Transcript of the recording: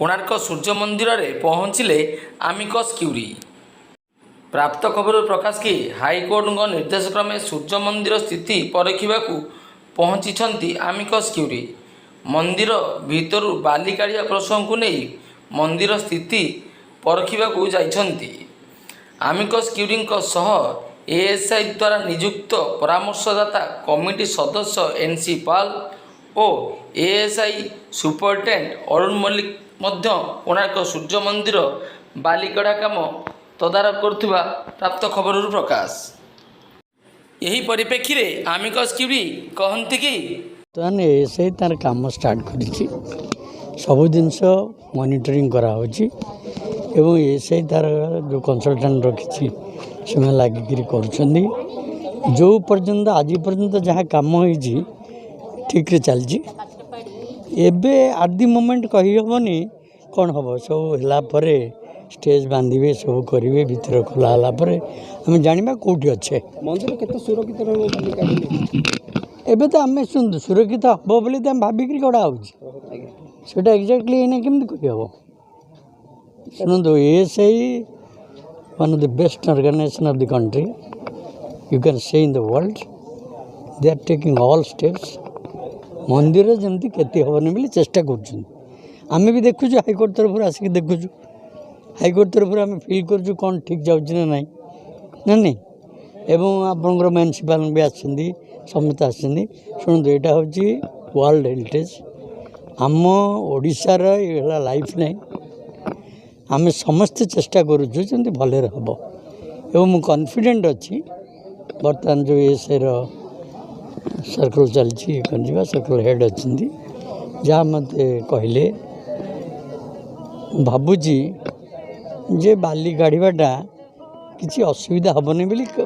कोणार्क सूर्य मंदिर में पहुँचले आमिकस क्यूरी। प्राप्त खबर प्रकाश कि हाईकोर्ट निर्देश क्रमे सूर्य मंदिर स्थिति परखा पहुँची आमिकस क्यूरी। मंदिर भितर बाली काढ़िया प्रसंग को नहीं मंदिर स्थिति परखा जाइछन्ति। आमिकस क्यूरी एएसआई द्वारा नियुक्त परामर्शदाता कमिटी सदस्य एनसी पाल और एएसआई सुपरिटेडेंट अरुण मल्लिक मध्य कोणार्क सूर्य मंदिर बालिकड़ा काम तदारख करुवा प्राप्त खबर प्रकाश। यही परिप्रेक्षी में आमिकस क्यूरी कहती कि एएसआई तार काम स्टार्ट करिछि, सब जिनस मॉनिटरिंग करा होछि एवं एएसआई तार जो कंसल्टेंट रखी से लागिक करुँच। जो पर्यंत आज पर्यंत जहाँ कम हो ठीक चलती एबे एट दि मोमेंट कही हेनी कौन हम सब है स्टेज बांधे सब करेंगे भीतर खोला आम जाना कौटी अच्छे मंदिर केते सुरक्षित एबे तो आम शुणु सुरक्षित हम बोली तो भाविक गड़ा होटा एक्जाक्टली एना केमती कही हम। शुणु ASI one of the best organization of the country, you can say in the world, they are taking all steps मंदिर जमती क्षति हेनी बोली चेष्टा करें भी देखु हाईकोर्ट तरफ आसिक देखु हाईकोर्ट तरफ आम फिल कर कौन ठीक जाऊँ ना नहीं एवं आपंकर म्यूनिसिपाल भी आसती समस्त आसती। शुणु यहाँ हूँ वर्ल्ड हेरिटेज आम ओडिशार ये लाइफ लाइन आम समस्ते चेष्टा करुँ भले हम एवं मु कॉन्फिडेंट अच्छी बर्तमान जो एएसआई सर्कल चलती सर्कल हेड अच्छा जहाँ मत कहले भावुची जे बाली काढ़ाटा किसी असुविधा हेनी बोली